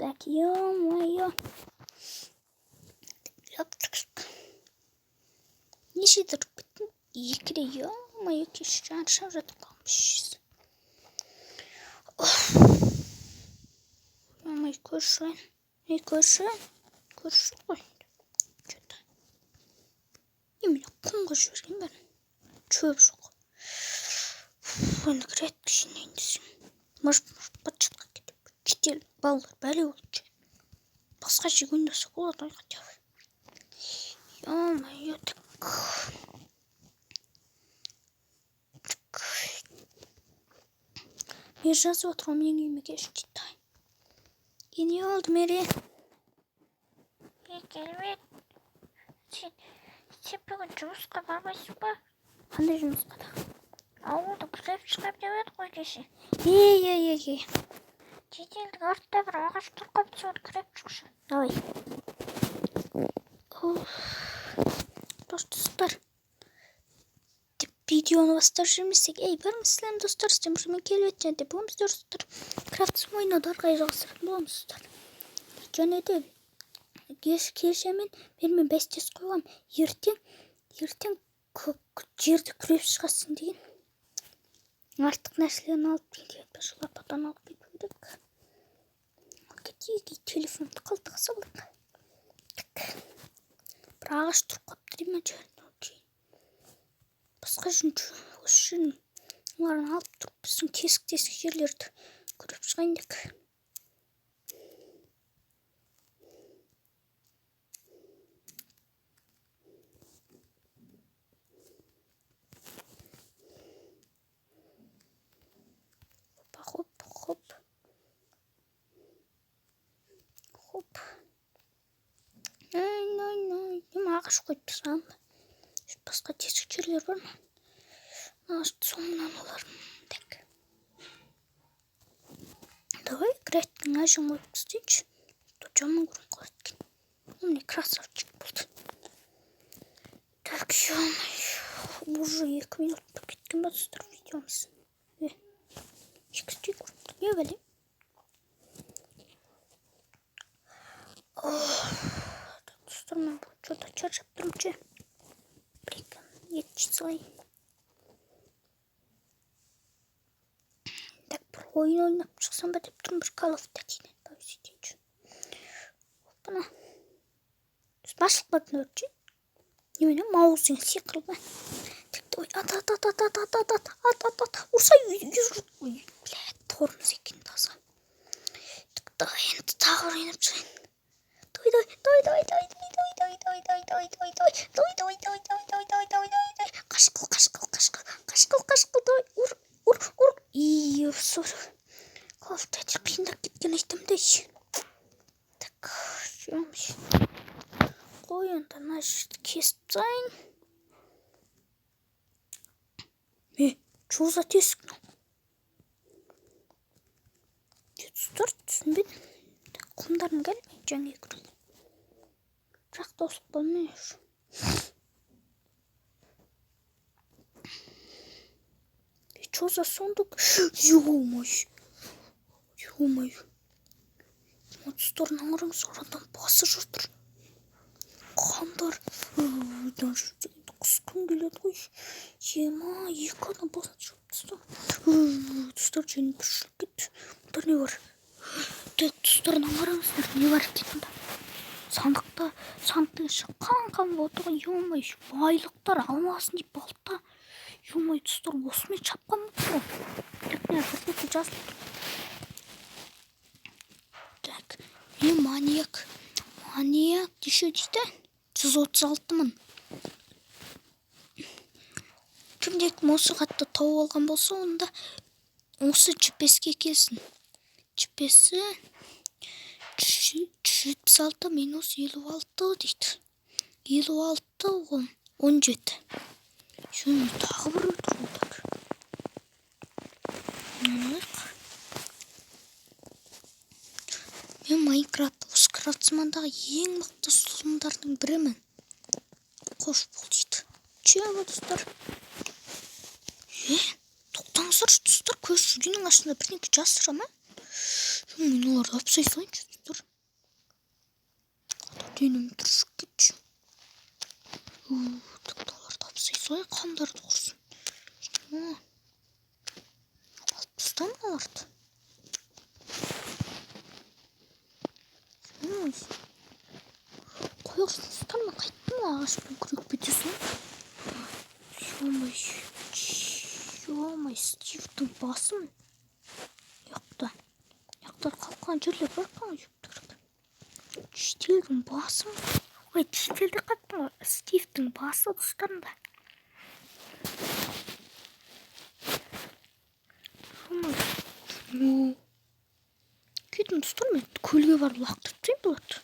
Так, ё-моё. Неше тұрып кеттім? Екіре, ё-моё, кеш жаншап жатып қалмышыз. Ё-моё, көрші ғой. Что-то. Именно құмға жіберген бәрін. Чөп жоқ. Енді кірет кішіне десем. Может, подчетқа кетел балалар бәле olacak. Басқа жерге ойнаса болады ғой хотя бы. Ё-моё, так. Мен жазып отырмын, менің үйіме келші дейді. Не oldu Meri? Келбет. Сен бүгін жұмысқа бармайсың ба? Қандай жұмысқа да? Ауылды күзеп шығам деп еді ғой кеше. Шетелдің артында бір ағаш тұр қойып соны күреп шықшы. Давай. Достар. Видеоны бастап жүрмесек, бармысыздар достар, сіздер мен келіп өткен деп боламыз достар. Крафтсың ойнауды арқай жалғастыратын боламыз достар. Және де келшемен мен бәстес қойғам. Ертең жерді күреп шығасың деген. Артық нәрселерін алып келген, лападан алып кету керек. Кетейік, телефонды қалтаға салдық. Бір ағаш тұрып қапты деймін жерін. Басқа осы жерін оларын алып тұрып біздің тесік жерлерді көріп шығайын дек. Хоп. Нем ағаш қойып тұрсам. Басқа тесік жерлер бар ма? Ағашты соңынан оларын. Так. Давай крәттің ажын қойып түстейінші. Жаман көрін қалады екен. Мне красавчик болды. Так, ё-моё. Уже 2 минут кеткен ба достар видеомыз. Екістей көріп. Не бәлем? Достар, мен бұл что-то шаршап тұрмын ше. Ет жесай. Так, бір ойын ойнап шықсам ба деп тұрмын, бір Call of Duty'нен сөйтейінші. Опана. Басылық батын өртші. Немене маузың сиқырыл ба? Ой, ат. Урсай, блядь, торымыз екен таза. Енді тағы ойнап шығайын. Қашқыл, ур. Сор. Қалыптайды, қиындап кеткен айтамды. Так, жөміш. Қой, онда мына жерді кесіп тастайын. Что за тесік? Достар, түсінбедім. Құмдарын келмей, жаңа көріп. Бірақ тосып болмай жүр. Что за сундук? Ё-моё. Достар, наңырың сорадан басы жатыр. Қандар. Құскым келеді ғой. 2 адам басын шығып тұстар. Достар, және күшілік кетті. Бұндар не бар? Достарына қараңыздар, не бар екен мұнда? Сандықтың іші қан болды ғой. Ё-моё, байлықтар алмасын деп балта. Ё-моё, достар, осымен шапқан мұқты. Бірдеке жазылып. Так, мен маньяк деші дейді. 136 мың. Кімде осы қатты тауып алған болса, онда осы GPS-ке келсін. GPS-і 76 минус 56 дейді. 56 17. Шөне тағы бір өтір олдар. Мен Майнкрафт осы крафтсмандағы ең мықты сұлымдардың бірімін. Қош бол дейді. Чего, достар? Тоқтаңыздар, достар, көз жүгенің ашында бірдеңке жасыра ма? Мен оларды апсай салайыншы, достар. денем түршіп кетші. Тақталар тапсайсай қандарды құрсын. Алып тастам аларды. Қойырсыздар ма қайттым ағашпен күрек бетесің. Ё-май, Стивтің басын. Яқтар қалқан жерлер бар қан жүптір. Штилдің басын. Ой, Штилді қаттың ғой. Стивтің басы тұстарында. Кетім тұстар мен көлге барып лақтыртпайым болады.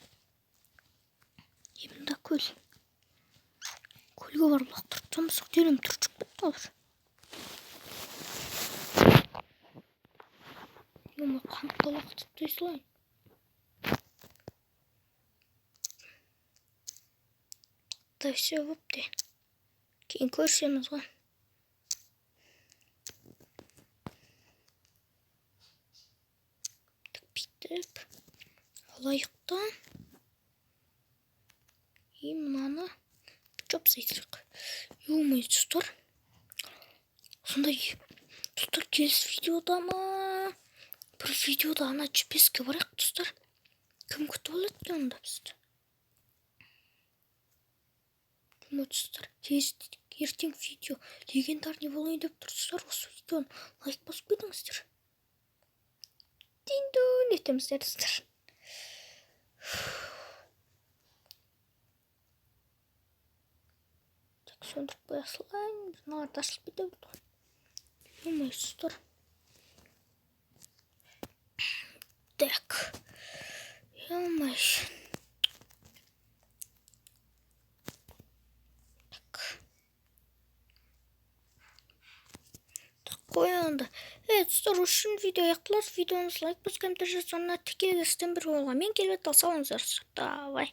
Емінде көл. Көлге барып лақтыртсам денем түршіп кетті олар. Ема қаныққа лақтыртпай салайын. Да все бопты. Кейін көрсеміз ғой. Бүйтіп алайықта. Мынаны жапсайсақ. Ё-май, тұстар. Сондай тұстар келіс видеода ма? Бір видеода ана GPS-ке барайық тұстар. Кім күтіп алады онда бізді? Тұстар, ертең видео легендарный болайын деп тұрсыздар. Осы видеоны лайк басып кетіңіздер. Дин-дун етеміздер тұстар. Сөндіріп қоя салайын. Мыналарды ашылып кете берді. Ё-май, тұстар. Так. Ё-май. Қойынды. Тұстар, үшін видео аяқталады. Видеоңыз лайк басып, комментарий жазсаңыздар, тікелей істен бір болған. Мен келіп салыңыздар. Давай.